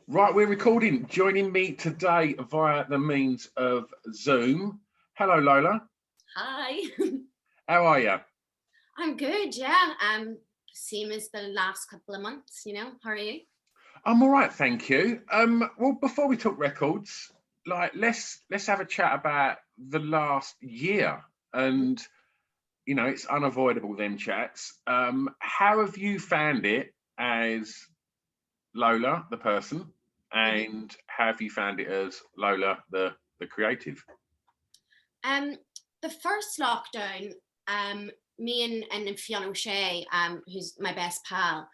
Right, we're recording. Joining me today via the means of Zoom. Hello, Lola. Hi. How are you? I'm good, yeah. Same as the last couple of months, How are you? I'm all right, thank you. Well, before we talk records, let's have a chat about the last year, and it's unavoidable them chats. How have you found it as Lola, the person, and how have you found it as Lola, the creative? Um, the first lockdown, me and Fiona O'Shea, who's my best pal,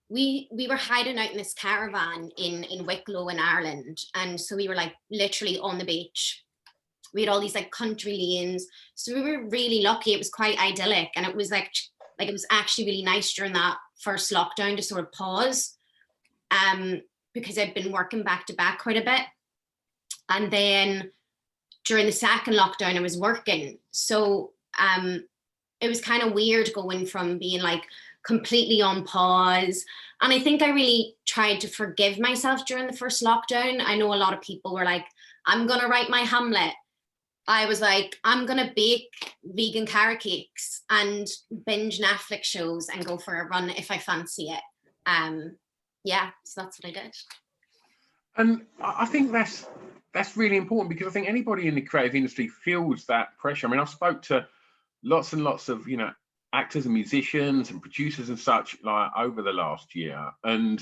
we were hiding out in this caravan in Wicklow in Ireland, and so we were like literally on the beach. We had all these like country lanes, so we were really lucky. It was quite idyllic, and it was like it was actually really nice during that first lockdown to sort of pause, because I'd been working back to back quite a bit, and then during the second lockdown I was working, so it was kind of weird going from being like completely on pause. And I think I really tried to forgive myself during the first lockdown. I know a lot of people were like, I'm gonna write my Hamlet. I was like, I'm gonna bake vegan carrot cakes and binge Netflix shows and go for a run if I fancy it. Yeah, so that's what I did. And I think that's really important, because I think anybody in the creative industry feels that pressure. I mean, I've spoke to lots and lots of actors and musicians and producers and such like over the last year, and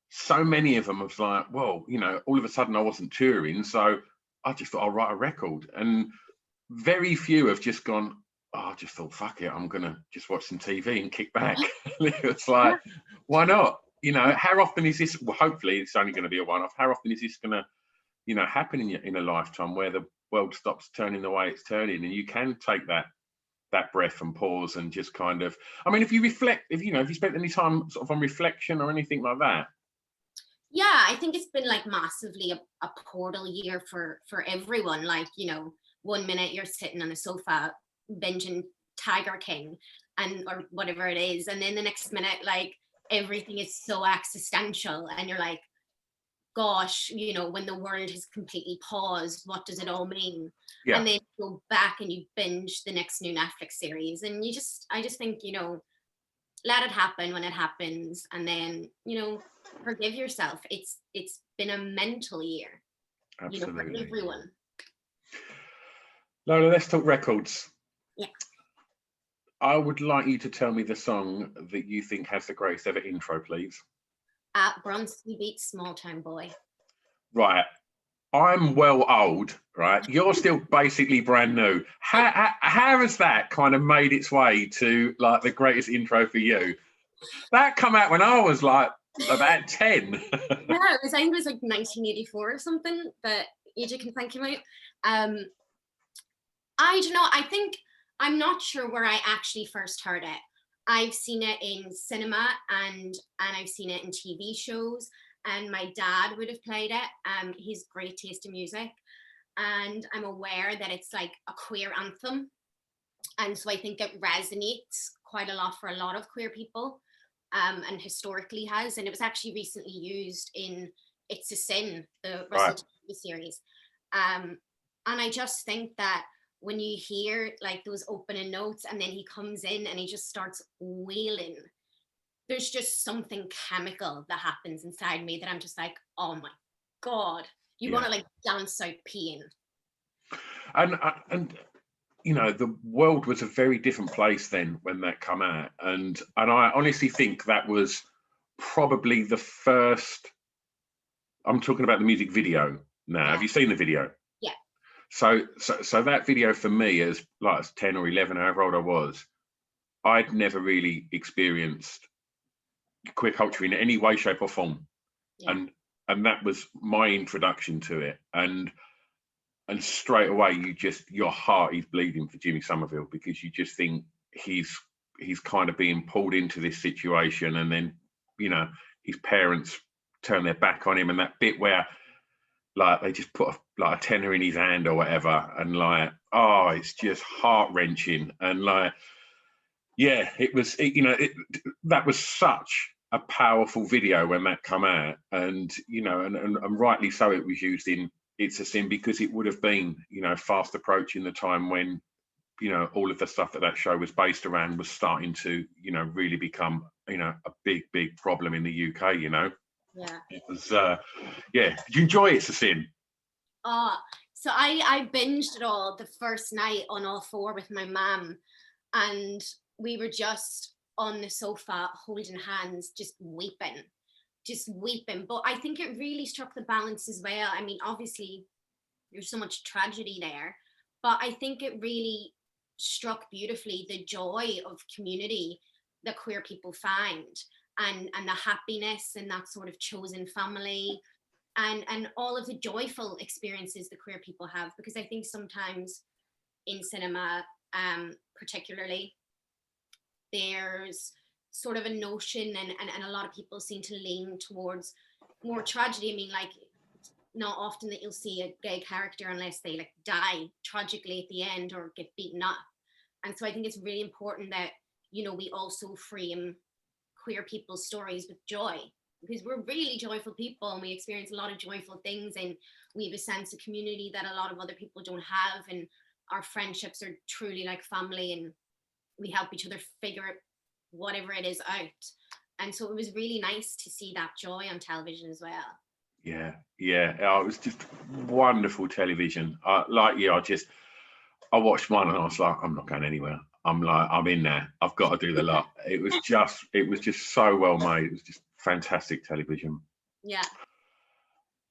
so many of them was like, well, all of a sudden I wasn't touring, so I just thought I'll write a record. And very few have just gone, oh, I just thought, fuck it, I'm gonna just watch some TV and kick back. It's like, why not? How often is this? Well, hopefully it's only going to be a one-off. How often is this going to happen in a lifetime, where the world stops turning the way it's turning, and you can take that breath and pause and just kind of, I mean, if you reflect, if you spent any time sort of on reflection or anything like that? Yeah, I think it's been like massively a portal year for everyone. Like, 1 minute you're sitting on the sofa binging Tiger King or whatever it is, and then the next minute like everything is so existential and you're like, gosh, when the world has completely paused, what does it all mean? Yeah, And then you go back and you binge the next new Netflix series, and I just think, let it happen when it happens, and then forgive yourself. It's been a mental year, for absolutely. everyone. Lola, let's talk records. Yeah. I would like you to tell me the song that you think has the greatest ever intro, please. Bronski beats Small Town Boy. Right, I'm well old, right? You're still basically brand new. How has that kind of made its way to like the greatest intro for you? That come out when I was like about 10. Yeah, I think it was like 1984 or something, that AJ can thank you out. I don't know. I think I'm not sure where I actually first heard it. I've seen it in cinema and I've seen it in TV shows, and my dad would have played it. He's great taste in music, and I'm aware that it's like a queer anthem, and so I think it resonates quite a lot for a lot of queer people, and historically has. And it was actually recently used in It's a Sin, the Russell Right. TV series. And I just think that when you hear like those opening notes and then he comes in and he just starts wailing, there's just something chemical that happens inside me that I'm just like, oh my God, you want to like dance out pain. And the world was a very different place then when that come out, and I honestly think that was probably the first. I'm talking about the music video now. Yeah. Have you seen the video? Yeah. So that video for me, as like 10 or 11, however old I was, I'd never really experienced queer culture in any way, shape or form. Yeah. And that was my introduction to it. And straight away your heart is bleeding for Jimmy Somerville, because you just think he's kind of being pulled into this situation, and then his parents turn their back on him, and that bit where like they just put a tenner in his hand or whatever, and like, oh, it's just heart-wrenching. And like, yeah, that was such a powerful video when that come out, and you know, and rightly so, it was used in It's a Sin, because it would have been, you know, fast approaching the time when, you know, all of the stuff that show was based around was starting to, you know, really become, you know, a big problem in the UK. You know, Yeah. it was yeah. Did you enjoy It's a Sin? So I binged it all the first night on all four with my mum, and we were just on the sofa holding hands, just weeping. But I think it really struck the balance as well. I mean, obviously there's so much tragedy there, but I think it really struck beautifully the joy of community that queer people find, and the happiness and that sort of chosen family, and all of the joyful experiences that queer people have. Because I think sometimes in cinema, particularly, there's sort of a notion, and a lot of people seem to lean towards more tragedy. I mean, like, not often that you'll see a gay character unless they like die tragically at the end or get beaten up. And so I think it's really important that, you know, we also frame queer people's stories with joy, because we're really joyful people and we experience a lot of joyful things, and we have a sense of community that a lot of other people don't have, and our friendships are truly like family, and we help each other figure whatever it is out. And so it was really nice to see that joy on television as well. Yeah, oh, it was just wonderful television. Like you, I watched one and I was like, I'm not going anywhere. I'm like, I'm in there. I've got to do the lot. It was just so well made. It was just fantastic television. Yeah.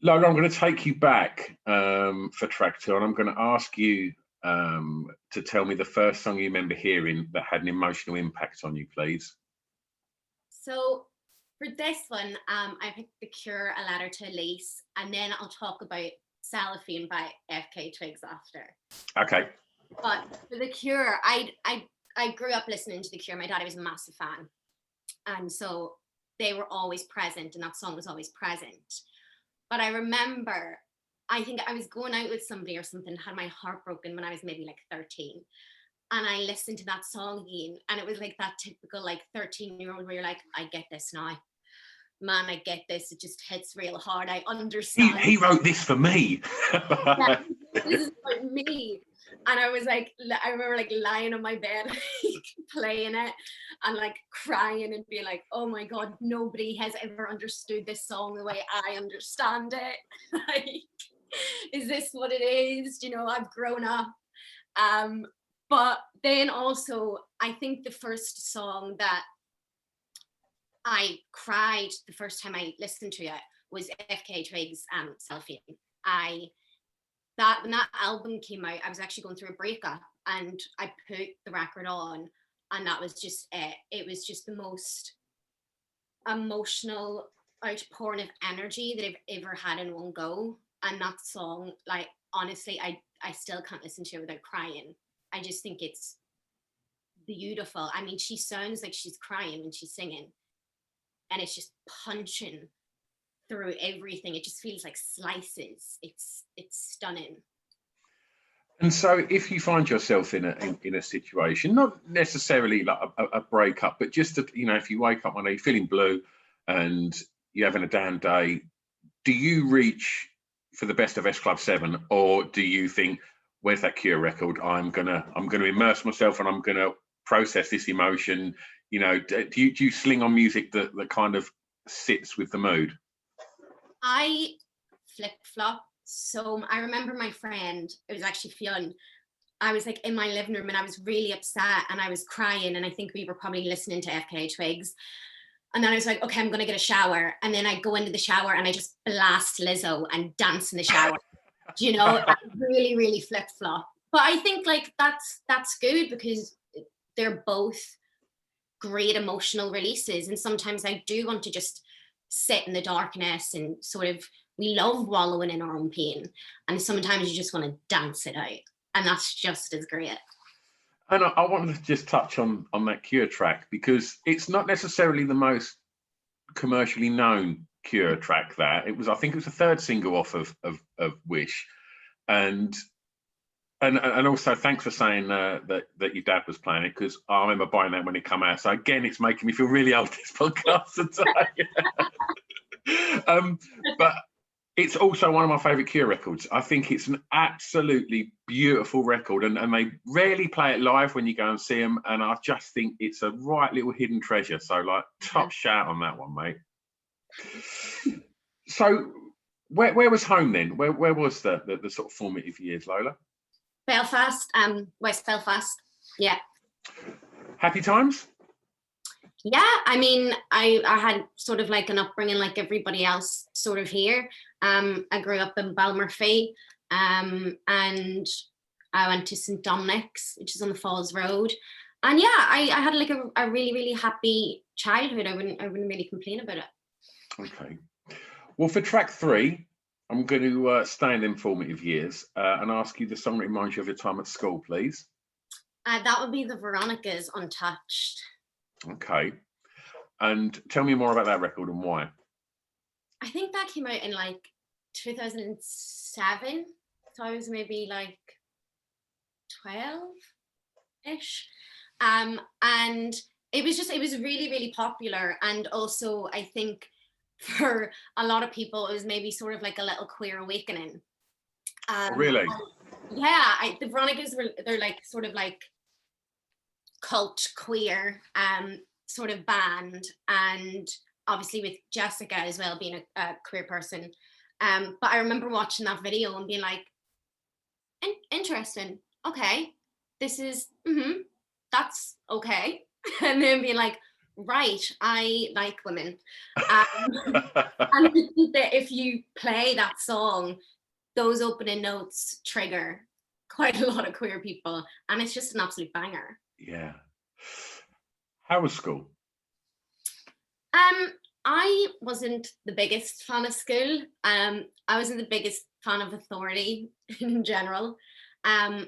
Lola, I'm going to take you back for track 2, and I'm going to ask you to tell me the first song you remember hearing that had an emotional impact on you, please. So for this one, I picked The Cure, A Letter to Elise, and then I'll talk about Cellophane by FK Twigs after. Okay. But for The Cure, I grew up listening to The Cure. My daddy was a massive fan, and so they were always present, and that song was always present. But I remember, I think I was going out with somebody or something, had my heart broken when I was maybe like 13. And I listened to that song again, and it was like that typical like 13-year-old where you're like, I get this now. Man, I get this. It just hits real hard. I understand. He wrote this for me. Yeah, this is about me. And I was like, I remember like lying on my bed, playing it and like crying and being like, oh my God, nobody has ever understood this song the way I understand it. Like, is this what it is? You know, I've grown up. But then also, I think the first song that I cried the first time I listened to it was FK Twigs' Cellophane. When that album came out, I was actually going through a breakup, and I put the record on, and that was just it. It was just the most emotional outpouring of energy that I've ever had in one go. And that song, like, honestly, I still can't listen to it without crying. I just think it's beautiful. I mean, she sounds like she's crying when she's singing, and it's just punching through everything. It just feels like slices. It's stunning. And so, if you find yourself in a situation, not necessarily like a breakup, but just that, you know, if you wake up one day, you're feeling blue, and you're having a down day, do you reach for the best of S Club 7, or do you think, where's that Cure record? I'm gonna immerse myself, and I'm gonna process this emotion. You know, do you sling on music that kind of sits with the mood? I flip flop. So I remember my friend, it was actually Fionn. I was like in my living room and I was really upset and I was crying, and I think we were probably listening to FK Twigs. And then I was like, okay, I'm gonna get a shower. And then I go into the shower and I just blast Lizzo and dance in the shower. You know, I really, really flip flop. But I think like that's good, because they're both great emotional releases. And sometimes I do want to just sit in the darkness and sort of, we love wallowing in our own pain. And sometimes you just want to dance it out. And that's just as great. And I wanted to just touch on that Cure track, because it's not necessarily the most commercially known Cure track. That it was, I think it was the third single off of Wish, and And also thanks for saying that your dad was playing it, because I remember buying that when it came out. So again, it's making me feel really old, this podcast today. But it's also one of my favourite Cure records. I think it's an absolutely beautiful record, and they rarely play it live when you go and see them. And I just think it's a right little hidden treasure. So like, top shout on that one, mate. So where was home then? Where was the sort of formative years, Lola? Belfast, West Belfast. Yeah. Happy times? Yeah, I mean, I had sort of like an upbringing like everybody else sort of here. I grew up in Balmurphy, and I went to St Dominic's, which is on the Falls Road. And yeah, I had like a really, really happy childhood. I wouldn't really complain about it. Okay. Well, for track 3, I'm going to stay in them formative years and ask you the song that reminds you of your time at school, please. That would be the Veronicas, Untouched. Okay. And tell me more about that record and why. I think that came out in like 2007. So I was maybe like 12-ish. And it was really, really popular. And also I think for a lot of people, it was maybe sort of like a little queer awakening. Really? Yeah, the Veronicas they're like sort of like cult queer sort of band, and obviously with Jessica as well being a queer person. But I remember watching that video and being like, interesting. Okay, this is that's okay. And then being like, right, I like women. And I think that if you play that song, those opening notes trigger quite a lot of queer people, and it's just an absolute banger. Yeah. How was school? I wasn't the biggest fan of school. I wasn't the biggest fan of authority in general. I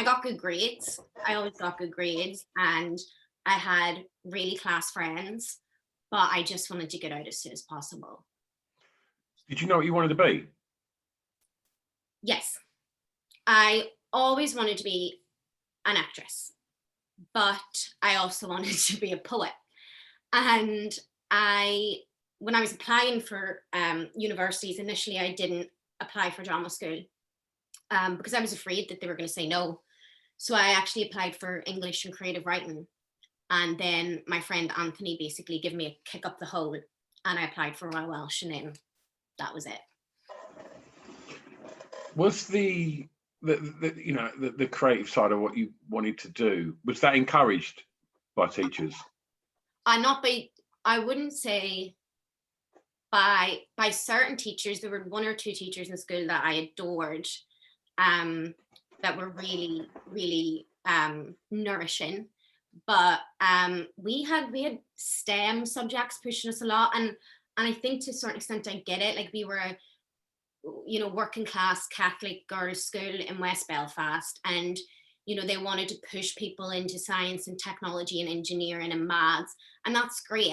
got good grades. I always got good grades, and I had really class friends, but I just wanted to get out as soon as possible. Did you know what you wanted to be? Yes. I always wanted to be an actress, but I also wanted to be a poet. And when I was applying for universities, initially I didn't apply for drama school because I was afraid that they were going to say no. So I actually applied for English and creative writing. And then my friend Anthony basically gave me a kick up the hole, and I applied for Royal Welsh, and then that was it. Was the creative side of what you wanted to do, was that encouraged by teachers? I wouldn't say by certain teachers. There were 1 or 2 teachers in school that I adored, that were really, really nourishing. But we had STEM subjects pushing us a lot, and I think to a certain extent I get it. Like, we were a working class Catholic girls' school in West Belfast, and they wanted to push people into science and technology and engineering and maths, and that's great.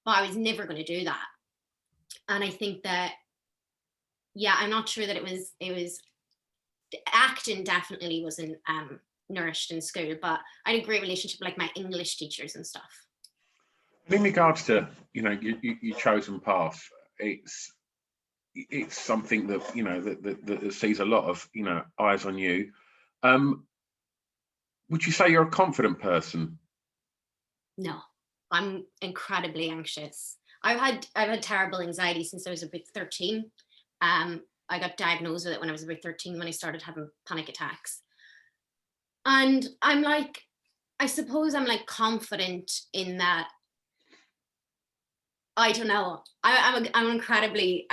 But I was never going to do that. And I think that, I'm not sure that it was acting definitely wasn't nourished in school, but I had a great relationship with like my English teachers and stuff. In regards to your chosen path, it's something that that sees a lot of eyes on you. Would you say you're a confident person? No, I'm incredibly anxious. I've had terrible anxiety since I was about 13. I got diagnosed with it when I was about 13, when I started having panic attacks. And I suppose I'm like confident in that. I don't know. I'm an incredibly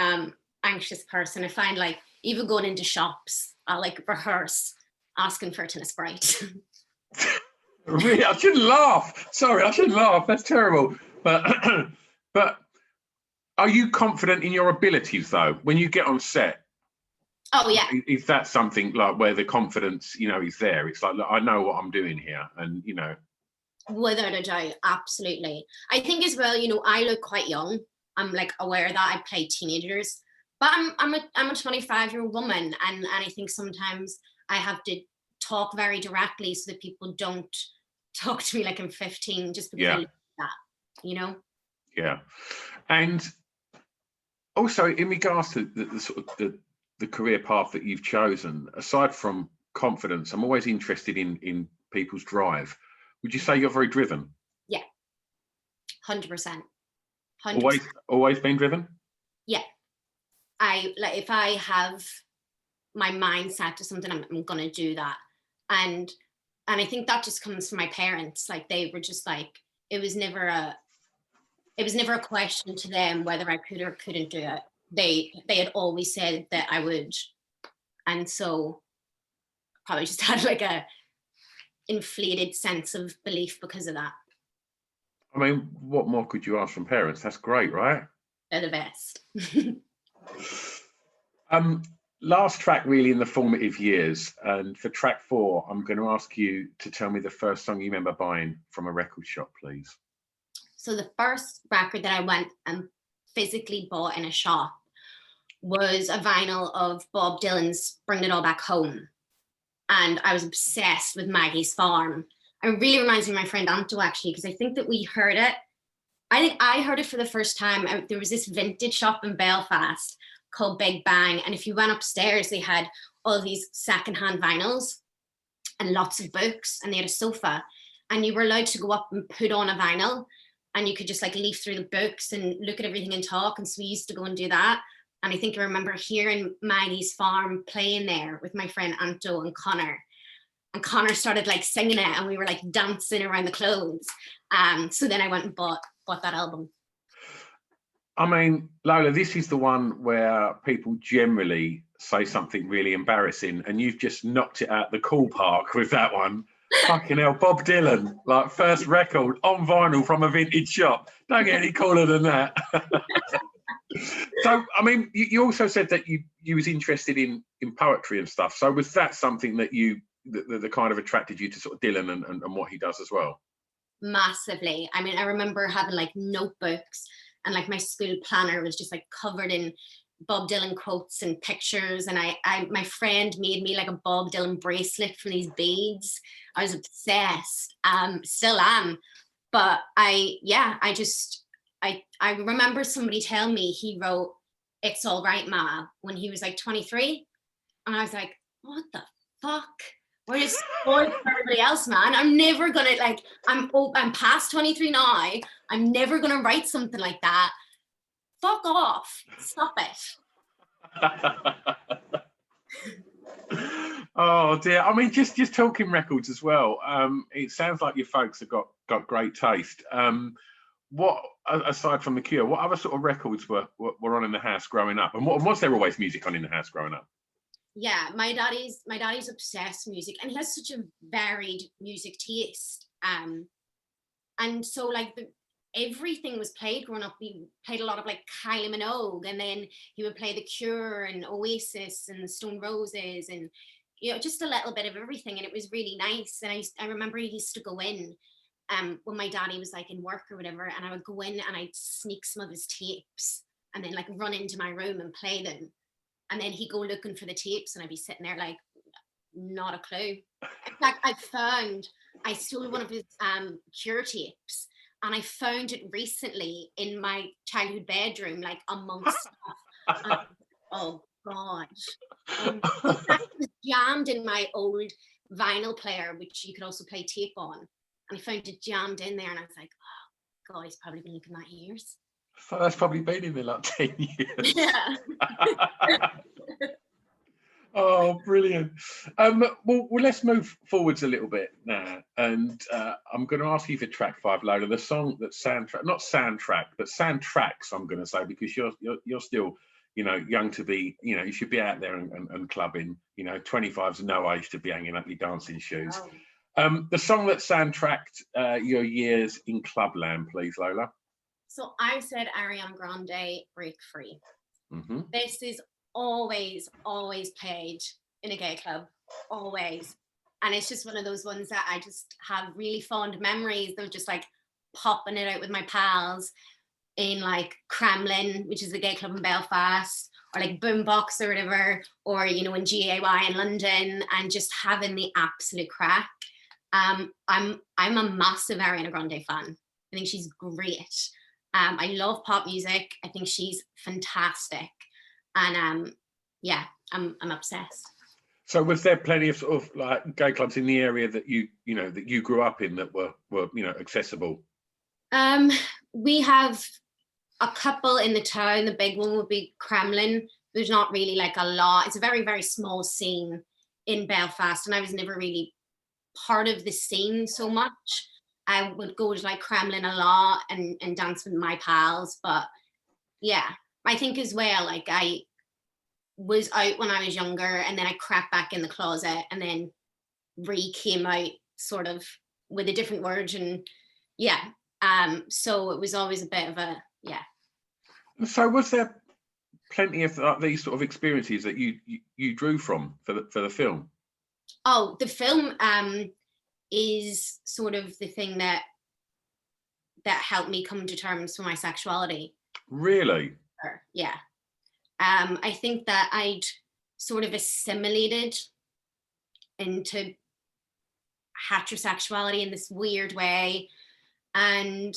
anxious person. I find like even going into shops, I like rehearse asking for a tin of Sprite. Really, I shouldn't laugh. Sorry, I shouldn't laugh. That's terrible. But are you confident in your abilities though when you get on set? Oh yeah. Is that something like where the confidence, is there? It's like, look, I know what I'm doing here, and Without a doubt, absolutely. I think as well, I look quite young. I'm like aware that I play teenagers, but I'm a 25-year-old woman, and I think sometimes I have to talk very directly so that people don't talk to me like I'm 15 just because I look like that, you know? Yeah. And also in regards to the sort of the career path that you've chosen, aside from confidence, I'm always interested in people's drive. Would you say you're very driven? Yeah, 100%. 100%. Always been driven? Yeah. I like, if I have my mind set to something, I'm gonna do that. And I think that just comes from my parents. Like, they were just like, it was never a question to them whether I could or couldn't do it. They had always said that I would. And so probably just had like a inflated sense of belief because of that. I mean, what more could you ask from parents? That's great, right? They're the best. Last track really in the formative years, and for track 4, I'm going to ask you to tell me the first song you remember buying from a record shop, please. So the first record that I went and physically bought in a shop was a vinyl of Bob Dylan's Bring It All Back Home. And I was obsessed with Maggie's Farm. It really reminds me of my friend Anto, actually, because I think that we heard it. I think I heard it for the first time. There was this vintage shop in Belfast called Big Bang. And if you went upstairs, they had all these secondhand vinyls and lots of books, and they had a sofa. And you were allowed to go up and put on a vinyl, and you could just like leaf through the books and look at everything and talk. And so we used to go and do that. And I think I remember hearing Maggie's Farm playing there with my friend Anto and Connor. And Connor started like singing it, and we were like dancing around the clothes. So then I went and bought that album. I mean, Lola, this is the one where people generally say something really embarrassing, and you've just knocked it out the cool park with that one. Fucking hell, Bob Dylan, like first record on vinyl from a vintage shop. Don't get any cooler than that. So, I mean, you also said that you was interested in poetry and stuff. So was that something that that kind of attracted you to sort of Dylan and what he does as well? Massively. I mean, I remember having like notebooks, and like my school planner was just like covered in Bob Dylan quotes and pictures. And my friend made me like a Bob Dylan bracelet from these beads. I was obsessed. Still am. But I remember somebody telling me he wrote "It's All Right, Ma" when he was like 23. And I was like, what the fuck? We're just spoiled for everybody else, man. I'm never gonna like, I'm past 23 now. I'm never gonna write something like that. Fuck off. Stop it. Oh dear. I mean, just talking records as well. It sounds like your folks have got great taste. What, aside from the Cure, what other sort of records were on in the house growing up, and was there always music on in the house growing up? Yeah, my daddy's obsessed with music, and he has such a varied music taste. And so like everything was played growing up. We played a lot of like Kylie Minogue, and then he would play the Cure and Oasis and the Stone Roses, and just a little bit of everything. And it was really nice. And I remember he used to go in when my daddy was like in work or whatever, and I would go in and I'd sneak some of his tapes and then like run into my room and play them. And then he'd go looking for the tapes, and I'd be sitting there like, not a clue. In fact, I stole one of his Cure tapes, and I found it recently in my childhood bedroom, like amongst stuff. Oh God. It was jammed in my old vinyl player, which you could also play tape on. And I found it jammed in there, and I was like, oh God, he's probably been looking at years. So that's probably been in there like 10 years. Yeah. Oh, brilliant. Well, let's move forwards a little bit now. And I'm going to ask you for track 5, Lola, the song that not soundtrack, but soundtracks, I'm going to say, because you're still, young to be, you should be out there and clubbing. 25's no age to be hanging up your dancing shoes. Oh. The song that soundtracked your years in Clubland, please, Lola. So I said Ariana Grande, Break Free. Mm-hmm. This is always played in a gay club, always. And it's just one of those ones that I just have really fond memories of, just like popping it out with my pals. in like Kremlin, which is the gay club in Belfast, or like Boombox or whatever, or you know, in GAY in London, and just having the absolute crack. I'm a massive Ariana Grande fan. I think she's great. I love pop music. I think she's fantastic, and yeah, I'm obsessed. So was there plenty of sort of like gay clubs in the area that you grew up in that were accessible? We have a couple in the town. The big one would be Kremlin. There's not really like a lot. It's a very, very small scene in Belfast, and I was never really part of the scene so much. I would go to like Kremlin a lot and dance with my pals. But yeah, I think as well, like I was out when I was younger, and then I crept back in the closet and then came out sort of with a different version. Yeah. So it was always a bit of a, yeah. So was there plenty of these sort of experiences that you drew from for the film? Oh, the film is sort of the thing that helped me come to terms with my sexuality. Really? Yeah. I think that I'd sort of assimilated into heterosexuality in this weird way, and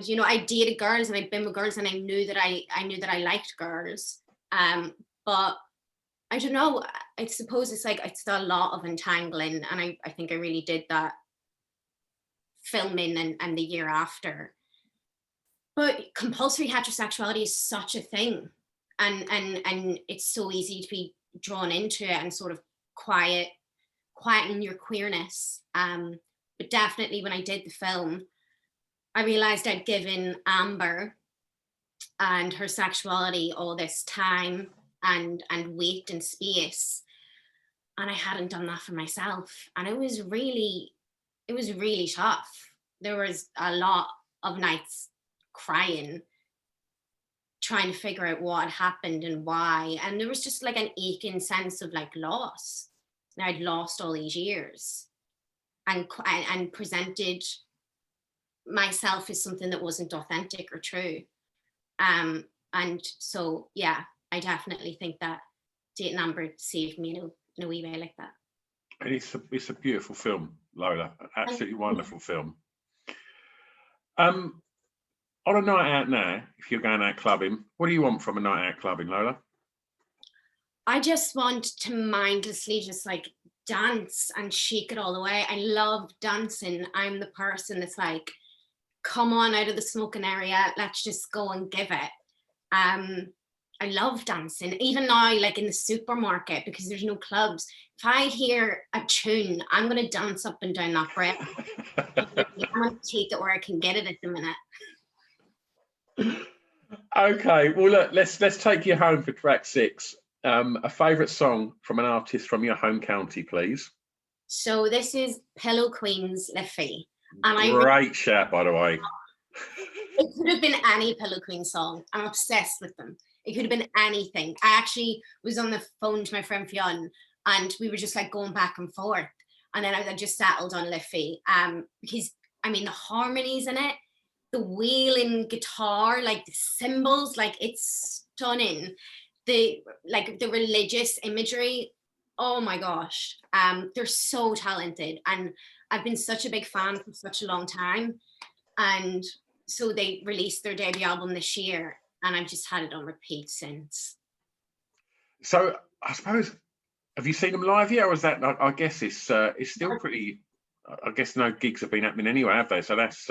you know, I dated girls and I'd been with girls, and I knew that I liked girls, but I don't know, I suppose it's like it's a lot of entangling, and I think I really did that filming and the year after. But compulsory heterosexuality is such a thing, and it's so easy to be drawn into it and sort of quieten your queerness. But definitely when I did the film, I realized I'd given Amber and her sexuality all this time and weight and space, and I hadn't done that for myself, and it was really tough. There was a lot of nights crying, trying to figure out what had happened and why, and there was just like an aching sense of like loss. And I'd lost all these years, and presented myself as something that wasn't authentic or true. And so yeah, I definitely think that dating Amber saved me in a wee way like that. And it's a beautiful film, Lola. An absolutely wonderful film. On a night out now, if you're going out clubbing, what do you want from a night out clubbing, Lola? I just want to mindlessly just like dance and shake it all the way. I love dancing. I'm the person that's like, come on out of the smoking area, let's just go and give it. I love dancing, even now, like in the supermarket, because there's no clubs. If I hear a tune, I'm going to dance up and down that breath. I'm going to take it where I can get it at the minute. Okay, well, look, let's take you home for track 6. A favourite song from an artist from your home county, please. So this is Pillow Queen's Liffey. Great shout, by the way. It could have been any Pillow Queen song. I'm obsessed with them. It could have been anything. I actually was on the phone to my friend Fionn, and we were just like going back and forth. And then I just settled on Liffey, because I mean the harmonies in it, the wailing guitar, like the cymbals, like it's stunning. The religious imagery, oh my gosh, they're so talented, and I've been such a big fan for such a long time. And so they released their debut album this year, and I've just had it on repeat since. So I suppose, have you seen them live yet, or is that? I guess it's still pretty. I guess no gigs have been happening anyway, have they? So that's.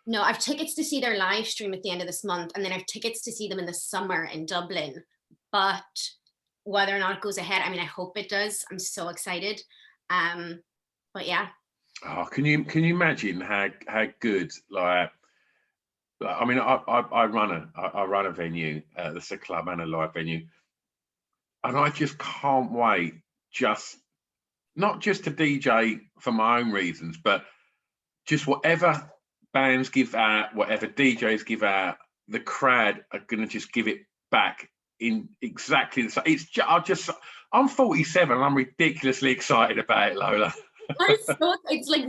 No, I've tickets to see their live stream at the end of this month, and then I've tickets to see them in the summer in Dublin. But whether or not it goes ahead, I mean, I hope it does. I'm so excited. But yeah. Oh, can you imagine how good, like I mean, I run a venue, that's a club and a live venue, and I just can't wait, just not just to DJ for my own reasons, but just whatever bands give out, whatever DJs give out, the crowd are going to just give it back in exactly the same. I'm 47 and I'm ridiculously excited about it, Lola. It's like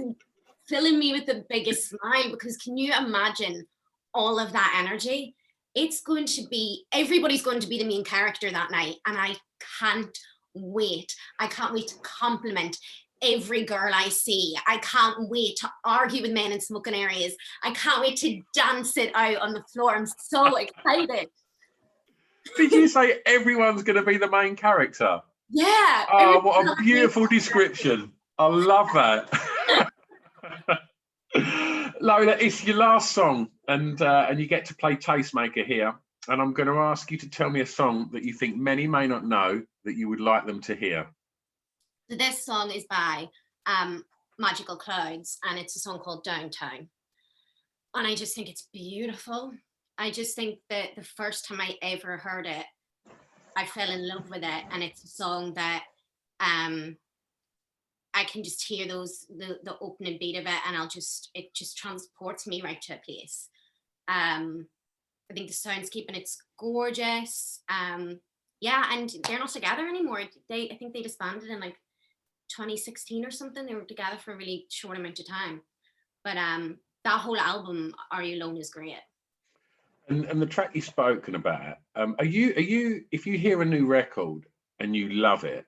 filling me with the biggest smile, because can you imagine all of that energy. It's going to be, everybody's going to be the main character that night. And I can't wait. I can't wait to compliment every girl I see. I can't wait to argue with men in smoking areas. I can't wait to dance it out on the floor. I'm so excited. Did you say everyone's going to be the main character? Yeah. Oh, what a beautiful description. I love that. Lola, it's your last song, and you get to play tastemaker here. And I'm going to ask you to tell me a song that you think many may not know that you would like them to hear. So this song is by Magical Clouds, and it's a song called Downtown. And I just think it's beautiful. I just think that the first time I ever heard it, I fell in love with it. And it's a song that I can just hear the opening beat of it, and it just transports me right to a place. I think the soundscape, and it's gorgeous. Yeah, and they're not together anymore. I think they disbanded in like 2016 or something. They were together for a really short amount of time. But that whole album, Are You Alone, is great. And the track you've spoken about, are you if you hear a new record and you love it,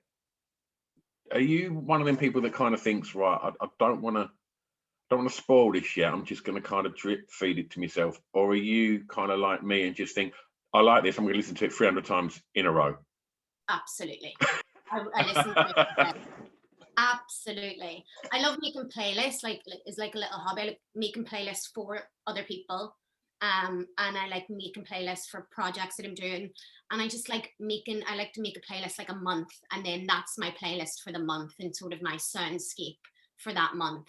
are you one of them people that kind of thinks, right, I don't want to spoil this yet, I'm just going to kind of drip feed it to myself? Or are you kind of like me and just think, I like this, I'm going to listen to it 300 times in a row? Absolutely. I listen to it. Absolutely. I love making playlists, like it's like a little hobby. I like making playlists for other people. And I like making playlists for projects that I'm doing. And I like to make a playlist like a month, and then that's my playlist for the month and sort of my soundscape for that month.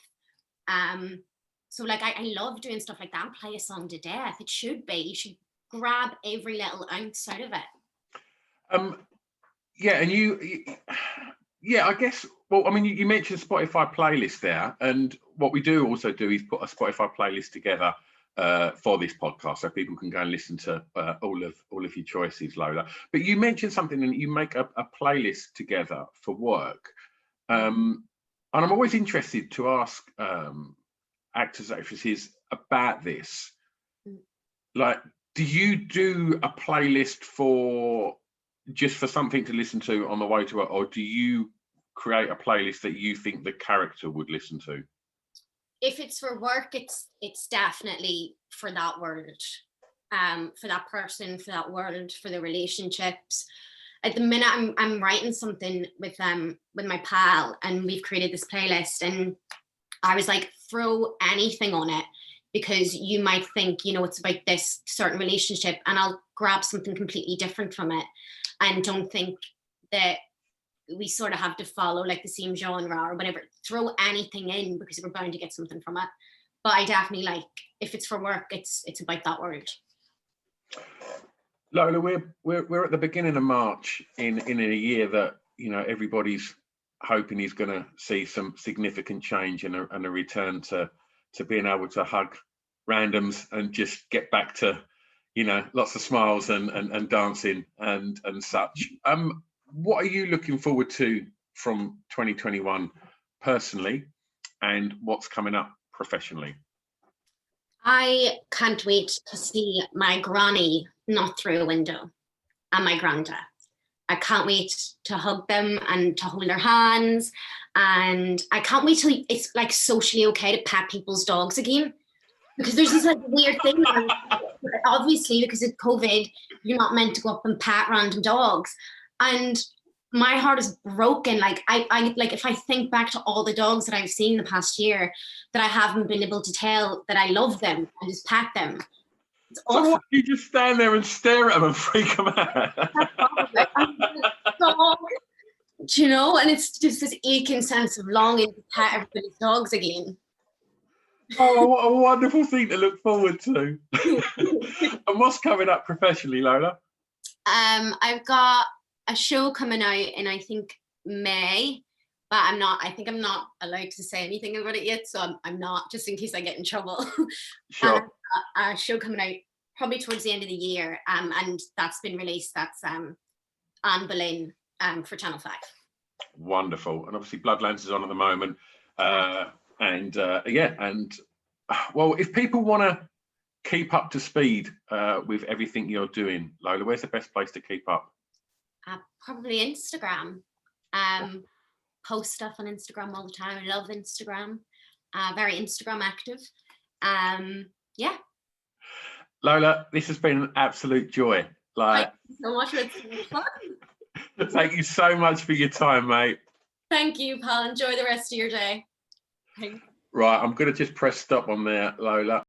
So like I love doing stuff like that. Play a song to death. It should be. You should grab every little ounce out of it. Yeah, and yeah, I guess. Well, I mean, you mentioned Spotify playlist there, and what we do also do is put a Spotify playlist together for this podcast, so people can go and listen to all of your choices, Lola. But you mentioned something, and you make a playlist together for work, and I'm always interested to ask actors, actresses about this. Like, do you do a playlist for just for something to listen to on the way to work, or do you create a playlist that you think the character would listen to? If it's for work, it's definitely for that world, for that person, for that world, for the relationships. At the minute, I'm writing something with my pal, and we've created this playlist, and I was like, throw anything on it, because you might think, it's about this certain relationship, and I'll grab something completely different from it, and don't think that we sort of have to follow like the same genre or whatever. Throw anything in, because we're bound to get something from it. But I definitely like, if it's for work, it's about that word. Lola, we're at the beginning of March in a year that everybody's hoping is going to see some significant change and a return to being able to hug randoms and just get back to lots of smiles and dancing and such. What are you looking forward to from 2021 personally, and what's coming up professionally? I can't wait to see my granny not through a window, and my granda. I can't wait to hug them and to hold their hands. And I can't wait till it's like socially okay to pet people's dogs again. Because there's this like weird thing now, obviously, because of COVID, you're not meant to go up and pat random dogs. And my heart is broken. Like I like, if I think back to all the dogs that I've seen the past year, that I haven't been able to tell that I love them and just pat them. It's awful. So what, you just stand there and stare at them and freak them out? And it's just this aching sense of longing to pet everybody's dogs again. Oh, what a wonderful thing to look forward to. And what's coming up professionally, Lola? I've got a show coming out in, I think, May, but I'm not allowed to say anything about it yet, so I'm not, just in case I get in trouble. Sure. A show coming out probably towards the end of the year, and that's been released. That's Anne Boleyn for Channel 5. Wonderful. And obviously Bloodlands is on at the moment. Well, if people want to keep up to speed with everything you're doing, Lola, where's the best place to keep up? Probably Instagram. Post stuff on Instagram all the time. I love Instagram. Very Instagram active. Yeah. Lola, this has been an absolute joy. Thank you so much. It's so much fun. Thank you so much for your time, mate. Thank you, Paul. Enjoy the rest of your day. Thanks. Right, I'm going to just press stop on there, Lola.